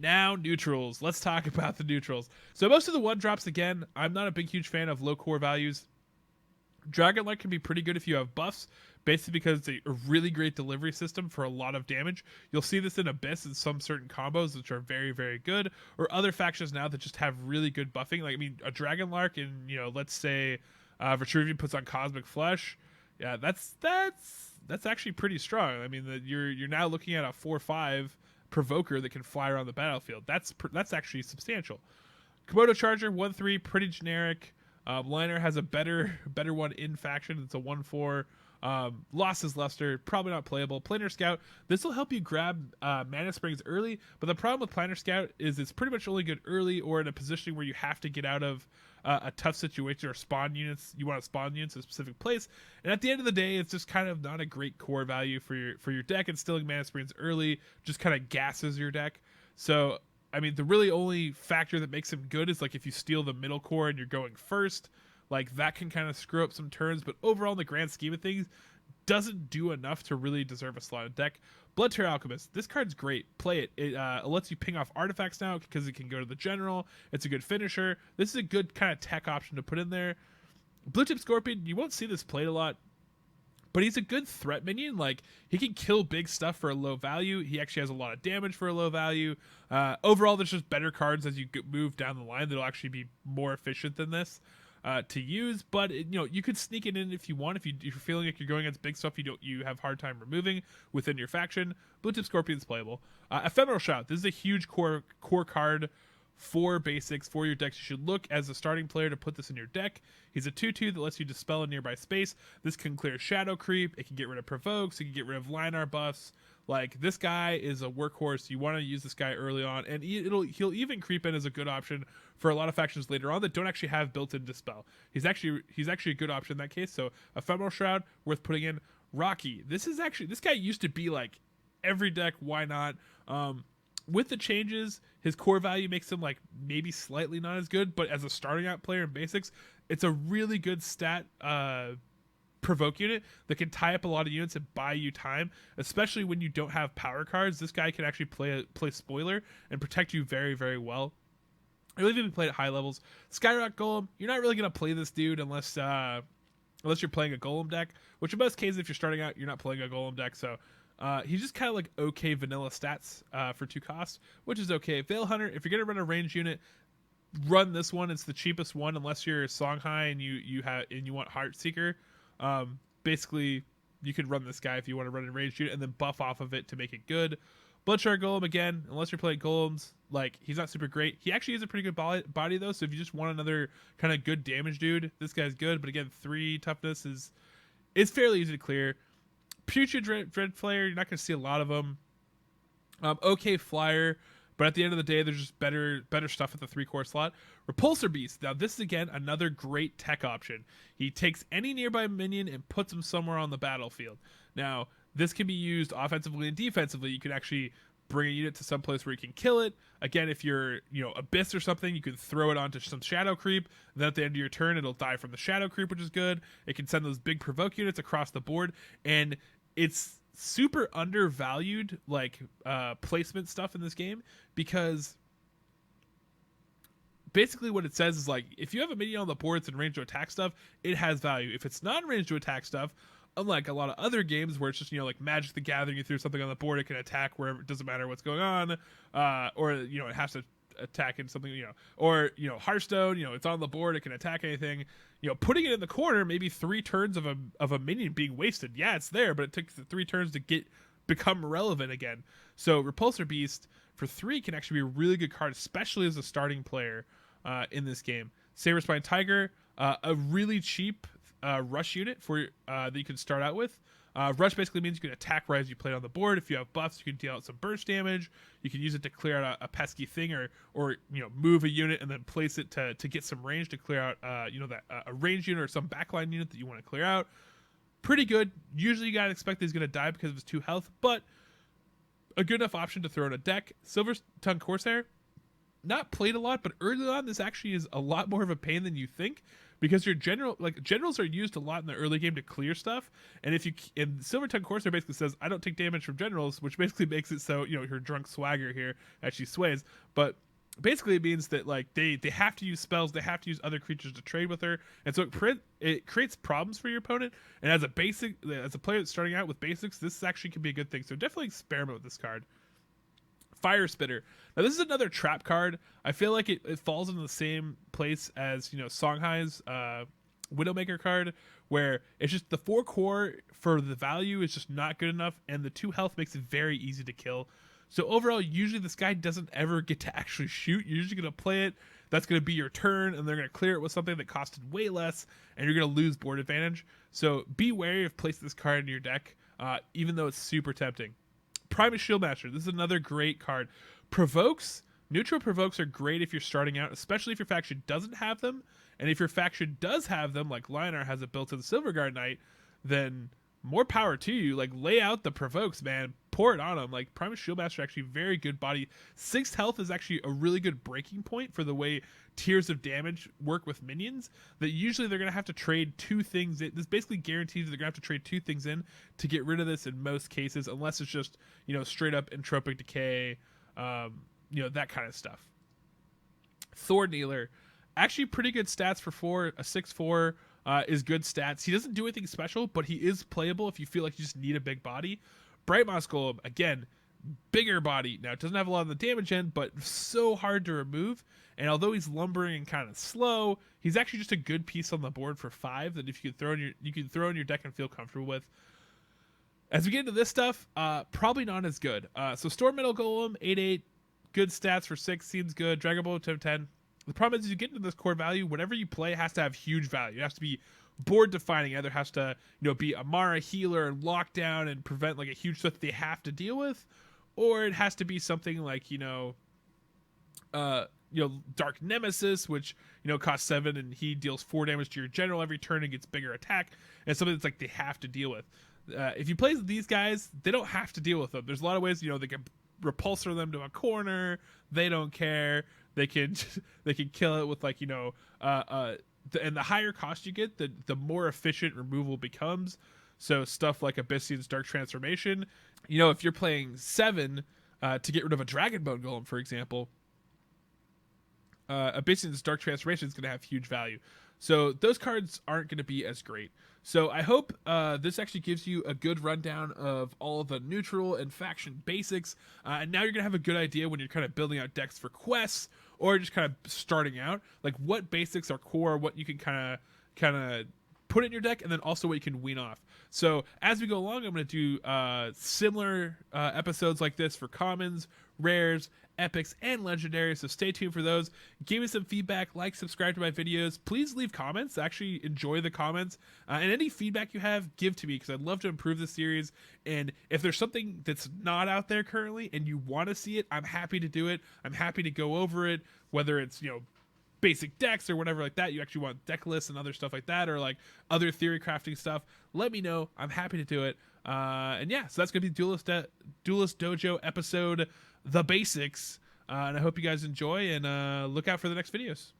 now neutrals. Let's talk about the neutrals. So most of the one drops, again, I'm not a huge fan of low core values. Dragonlight can be pretty good if you have buffs, basically because it's a really great delivery system for a lot of damage. You'll see this in Abyss in some certain combos, which are very, very good, or other factions now that just have really good buffing. Like, I mean, a Dragonlark and, let's say Vitruvian puts on Cosmic Flesh. Yeah, that's actually pretty strong. I mean, you're now looking at a 4/5 provoker that can fly around the battlefield. That's actually substantial. Komodo Charger 1/3, pretty generic. Liner has a better one in faction. It's a 1/4. Lost his luster, probably not playable. Planar Scout, this will help you grab Mana Springs early, but the problem with Planar Scout is it's pretty much only good early or in a position where you have to get out of a tough situation or spawn units. You want to spawn units in a specific place, and at the end of the day, it's just kind of not a great core value for your deck. And stealing Mana Springs early just kind of gasses your deck. So, I mean, the really only factor that makes him good is like if you steal the middle core and you're going first. Like, that can kind of screw up some turns, but overall, in the grand scheme of things, doesn't do enough to really deserve a slot in deck. Bloodtear Alchemist, this card's great. Play it. It lets you ping off artifacts now because it can go to the general. It's a good finisher. This is a good kind of tech option to put in there. Blue Tip Scorpion, you won't see this played a lot, but he's a good threat minion. Like, he can kill big stuff for a low value. He actually has a lot of damage for a low value. Overall, there's just better cards as you move down the line that'll actually be more efficient than this. To use, but you could sneak it in if you want. If you're feeling like you're going against big stuff, you have hard time removing within your faction. Blue Tip Scorpion's playable. Ephemeral Shout. This is a huge core card for basics for your decks. You should look as a starting player to put this in your deck. He's a 2/2 that lets you dispel a nearby space. This can clear shadow creep. It can get rid of provokes. It can get rid of linear buffs. Like, this guy is a workhorse. You want to use this guy early on, and he'll even creep in as a good option for a lot of factions later on that don't actually have built-in dispel. He's actually a good option in that case. So Ephemeral Shroud, worth putting in. Rocky, this guy used to be like every deck. Why not? With the changes, his core value makes him like maybe slightly not as good, but as a starting out player in basics, it's a really good stat provoke unit that can tie up a lot of units and buy you time, especially when you don't have power cards. This guy can actually play spoiler and protect you very, very well. It'll even be played at high levels. Skyrock Golem, you're not really going to play this dude unless you're playing a Golem deck, which in most cases, if you're starting out, you're not playing a Golem deck. So he's just kind of like okay vanilla stats for 2 costs, which is okay. Veil Hunter, if you're going to run a range unit, run this one. It's the cheapest one unless you're Songhai and you want Heartseeker. Basically, you could run this guy if you want to run a ranged unit and then buff off of it to make it good. Bloodshard Golem, again, unless you're playing Golems, like, he's not super great. He actually has a pretty good body though, so if you just want another kind of good damage dude, this guy's good. But again, 3 toughness is fairly easy to clear. Putrid Dread Flayer, you're not going to see a lot of them. Okay flyer, but at the end of the day, there's just better stuff at the 3-core slot. Repulsor Beast. Now, this is, again, another great tech option. He takes any nearby minion and puts him somewhere on the battlefield. Now, this can be used offensively and defensively. You can actually bring a unit to some place where you can kill it. Again, if you're, Abyss or something, you can throw it onto some shadow creep. Then at the end of your turn, it'll die from the shadow creep, which is good. It can send those big provoke units across the board. And it's super undervalued placement stuff in this game, because basically what it says is, like, if you have a minion on the board that's in range to attack stuff, it has value. If it's not in range to attack stuff, unlike a lot of other games where it's just, like Magic the Gathering, you threw something on the board, it can attack wherever, it doesn't matter what's going on, or it has to attack in something, or Hearthstone, it's on the board, it can attack anything. Putting it in the corner, maybe 3 turns of a minion being wasted. Yeah, it's there, but it took 3 turns to become relevant again. So Repulsor Beast for 3 can actually be a really good card, especially as a starting player in this game. Saberspine Tiger, a really cheap rush unit for that you can start out with. Rush basically means you can attack right as you play it on the board. If you have buffs, you can deal out some burst damage. You can use it to clear out a pesky thing, or move a unit and then place it to get some range to clear out a range unit or some backline unit that you want to clear out. Pretty good. Usually you gotta expect he's gonna die because of his 2 health, but a good enough option to throw in a deck. Silver Tongue Corsair, not played a lot, but early on this actually is a lot more of a pain than you think, because your generals are used a lot in the early game to clear stuff. And if you and Silver Tongue Corsair basically says, I don't take damage from generals, which basically makes it so, you know, her drunk swagger here as she sways. But basically it means that like they have to use spells, they have to use other creatures to trade with her, and so it creates problems for your opponent. And as a player that's starting out with basics, this actually can be a good thing. So definitely experiment with this card. Fire Spitter. Now this is another trap card. I feel like it falls into the same place as, you know, Songhai's Widowmaker card, where it's just the 4 core for the value is just not good enough, and the 2 health makes it very easy to kill. So overall, usually this guy doesn't ever get to actually shoot. You're usually going to play it. That's going to be your turn, and they're going to clear it with something that costed way less, and you're going to lose board advantage. So be wary of placing this card in your deck, even though it's super tempting. Primus Shieldmaster. This is another great card. Provokes. Neutral provokes are great if you're starting out, especially if your faction doesn't have them. And if your faction does have them, like Lionar has it built in Silverguard Knight, then more power to you. Like, lay out the provokes, man. Pour it on them. Like, Primus Shieldmaster actually very good body. 6th health is actually a really good breaking point for the way tiers of damage work with minions, that usually they're going to have to trade 2 things in. This basically guarantees that they're going to have to trade 2 things in to get rid of this in most cases, unless it's just, you know, straight up entropic decay, you know, that kind of stuff. Thor Kneeler. Actually pretty good stats for 4. A 6/4 is good stats. He doesn't do anything special, but he is playable if you feel like you just need a big body. Bright Moss Golem, again, bigger body. Now, it doesn't have a lot of the damage end, but so hard to remove. And although he's lumbering and kind of slow, he's actually just a good piece on the board for 5 that if you can throw in your deck and feel comfortable with. As we get into this stuff, probably not as good. So Storm Metal Golem, 8/8, good stats for 6, seems good. Dragon Ball 10/10. The problem is, as you get into this core value, whatever you play has to have huge value. It has to be board defining. Either has to, you know, be Amara healer and lockdown and prevent like a huge threat that they have to deal with, or it has to be something like, you know, Dark Nemesis, which, you know, costs 7 and he deals 4 damage to your general every turn and gets bigger attack, and something that's like they have to deal with. If you play these guys, they don't have to deal with them. There's a lot of ways, you know, they can repulsor them to a corner. They don't care. They can kill it with, like, you know, and the higher cost you get, the more efficient removal becomes. So stuff like Abyssion's Dark Transformation, you know, if you're playing 7 to get rid of a Dragonbone Golem, for example, Abyssion's Dark Transformation is going to have huge value. So those cards aren't going to be as great. So I hope this actually gives you a good rundown of all the neutral and faction basics. And now you're going to have a good idea when you're kind of building out decks for quests or just kind of starting out, like what basics are core, what you can kind of put in your deck, and then also what you can wean off. So as we go along, I'm going to do similar episodes like this for commons, rares, epics, and legendaries, so stay tuned for those. Give me some feedback, like, subscribe to my videos. Please leave comments. Actually enjoy the comments, and any feedback you have, give to me, because I'd love to improve the series. And if there's something that's not out there currently and you want to see it, I'm happy to do it. I'm happy to go over it, whether it's, you know, basic decks or whatever like that, you actually want deck lists and other stuff like that, or like other theory crafting stuff, let me know. I'm happy to do it. And yeah, so that's gonna be Duelyst Dojo episode, The Basics, and I hope you guys enjoy, and look out for the next videos.